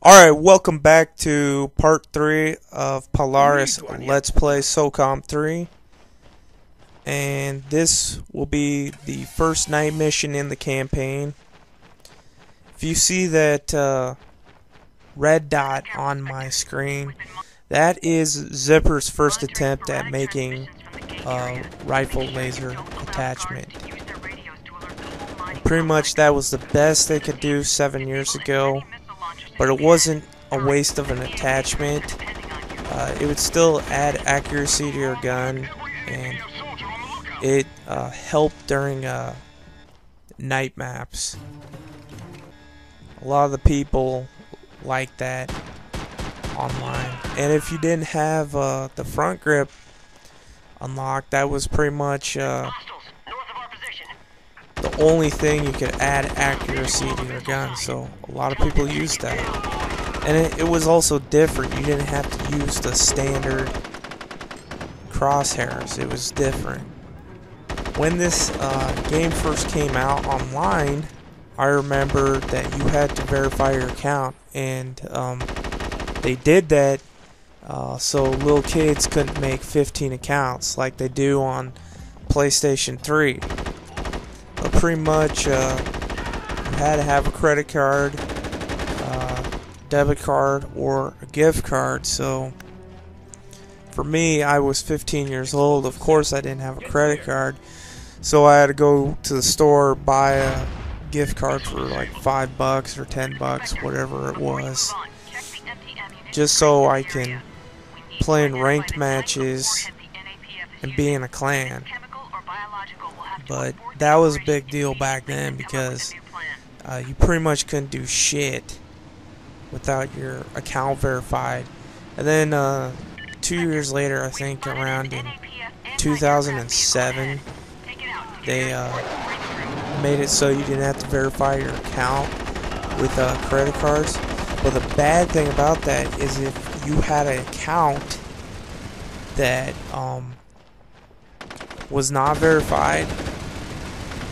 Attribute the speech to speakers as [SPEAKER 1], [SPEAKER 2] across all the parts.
[SPEAKER 1] Alright, welcome back to part 3 of PoLaRiS Let's Play Socom 3. And this will be the first night mission in the campaign. If you see that red dot on my screen, that is Zipper's first attempt at making a rifle laser attachment. Pretty much that was the best they could do 7 years ago. But it wasn't a waste of an attachment. It would still add accuracy to your gun, and it helped during night maps. A lot of the people like that online. And if you didn't have the front grip unlocked, that was pretty much the only thing you could add accuracy to your gun, so a lot of people used that. And it was also different. You didn't have to use the standard crosshairs. It was different. When this game first came out online, I remember that you had to verify your account, and they did that so little kids couldn't make 15 accounts like they do on PlayStation 3. Pretty much, you had to have a credit card, debit card, or a gift card. So, for me, I was 15 years old. Of course, I didn't have a credit card, so I had to go to the store, buy a gift card for like $5 or $10, whatever it was, just so I can play in ranked matches and be in a clan. But that was a big deal back then because you pretty much couldn't do shit without your account verified. And then 2 years later, I think around in 2007, they made it so you didn't have to verify your account with credit cards. But the bad thing about that is if you had an account that was not verified,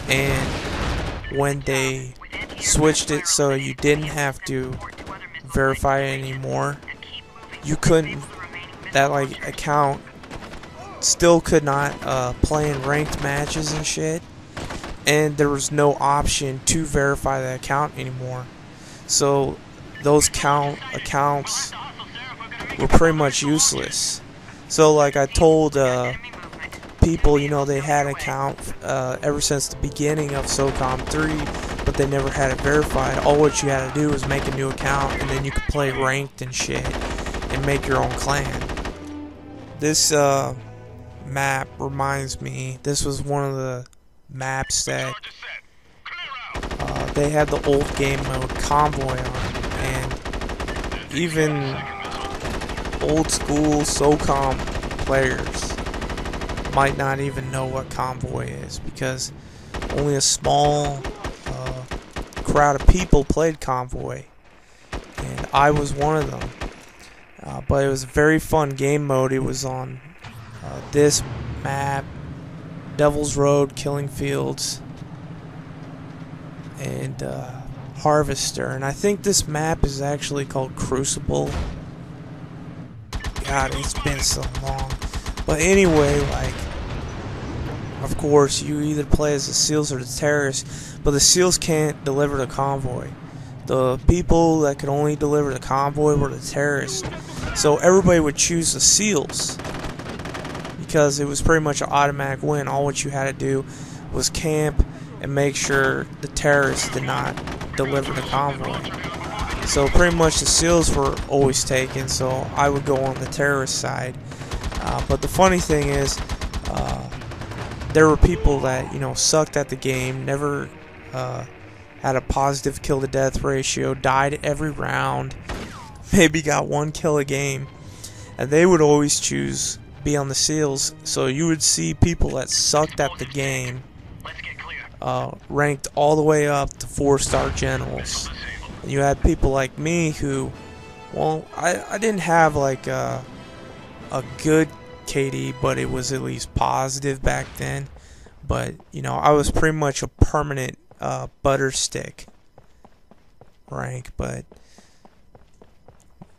[SPEAKER 1] and when they switched it so you didn't have to verify it anymore, you couldn't, that like account still could not play in ranked matches and shit, and there was no option to verify the account anymore. So those accounts were pretty much useless. So like I told people, you know, they had an account ever since the beginning of Socom 3, but they never had it verified. All what you had to do was make a new account, and then you could play ranked and shit, and make your own clan. This map reminds me, this was one of the maps that they had the old game mode Convoy on, and even old school Socom players might not even know what Convoy is, because only a small crowd of people played Convoy, and I was one of them. But it was a very fun game mode. It was on this map, Devil's Road, Killing Fields, and Harvester. And I think this map is actually called Crucible. God, it's been so long. But anyway, like, of course, you either play as the SEALs or the terrorists, but the SEALs can't deliver the convoy. The people that could only deliver the convoy were the terrorists. So everybody would choose the SEALs because it was pretty much an automatic win. All what you had to do was camp and make sure the terrorists did not deliver the convoy. So pretty much the SEALs were always taken, so I would go on the terrorist side. But the funny thing is, there were people that, you know, sucked at the game, never had a positive kill to death ratio, died every round, maybe got one kill a game, and they would always choose be on the SEALs. So you would see people that sucked at the game ranked all the way up to 4-star generals. And you had people like me who, well, I didn't have like a good KD, but it was at least positive back then. But, you know, I was pretty much a permanent butter stick rank. But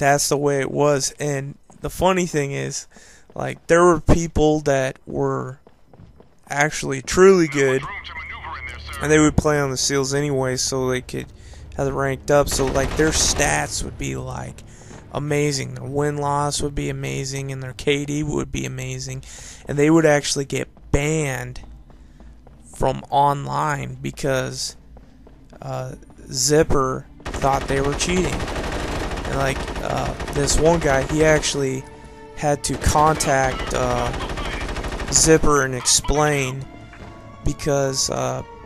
[SPEAKER 1] that's the way it was. And the funny thing is, like, there were people that were actually truly good, and they would play on the seals anyway, so they could have it ranked up. So like their stats would be like amazing, their win-loss would be amazing, and their KD would be amazing, and they would actually get banned from online because Zipper thought they were cheating. And like this one guy, he actually had to contact Zipper and explain, because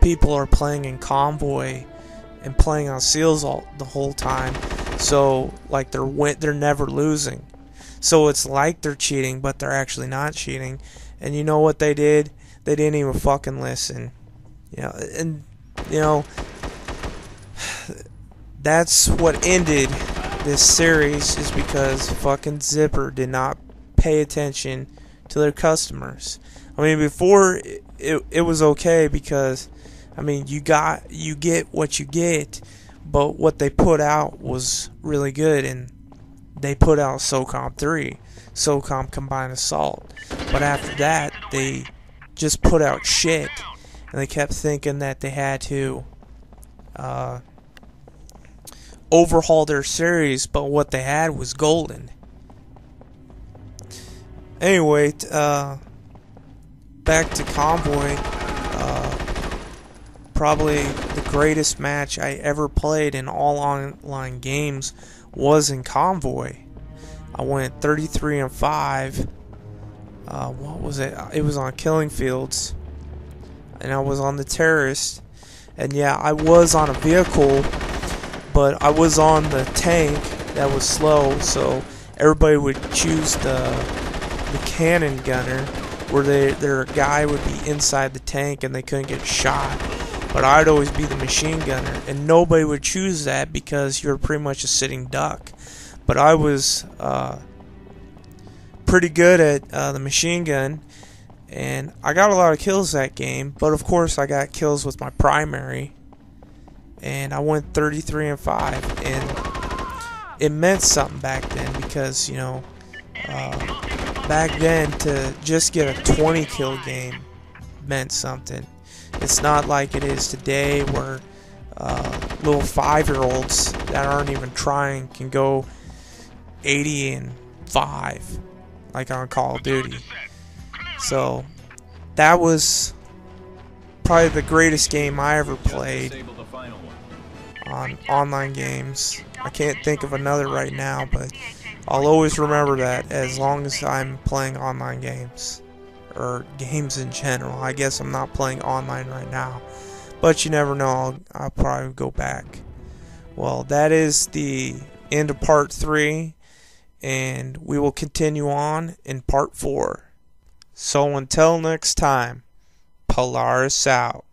[SPEAKER 1] people are playing in Convoy and playing on seals the whole time, so like they're never losing, so it's like they're cheating, but they're actually not cheating. And you know what they did? They didn't even fucking listen, and that's what ended this series, is because fucking Zipper did not pay attention to their customers. I mean, before it was okay, because I mean, you get what you get, but what they put out was really good, and they put out Socom 3, Socom Combined Assault. But after that, they just put out shit, and they kept thinking that they had to overhaul their series, but what they had was golden. Anyway, back to Convoy. Probably the greatest match I ever played in all online games was in Convoy. I went 33-5. What was it? It was on Killing Fields, and I was on the Terrorist. And yeah, I was on a vehicle, but I was on the tank that was slow, so everybody would choose the cannon gunner, where their guy would be inside the tank and they couldn't get shot. But I'd always be the machine gunner, and nobody would choose that because you're pretty much a sitting duck. But I was pretty good at the machine gun, and I got a lot of kills that game. But of course, I got kills with my primary, and I went 33-5, and it meant something back then, because back then to just get a 20 kill game meant something. It's not like it is today, where little 5-year-olds that aren't even trying can go 80-5 like on Call of Duty. So that was probably the greatest game I ever played on online games. I can't think of another right now, but I'll always remember that as long as I'm playing online games, or games in general. I guess I'm not playing online right now, but you never know, I'll probably go back. Well, that is the end of part 3, and we will continue on in part 4. So until next time, PoLaRiS out.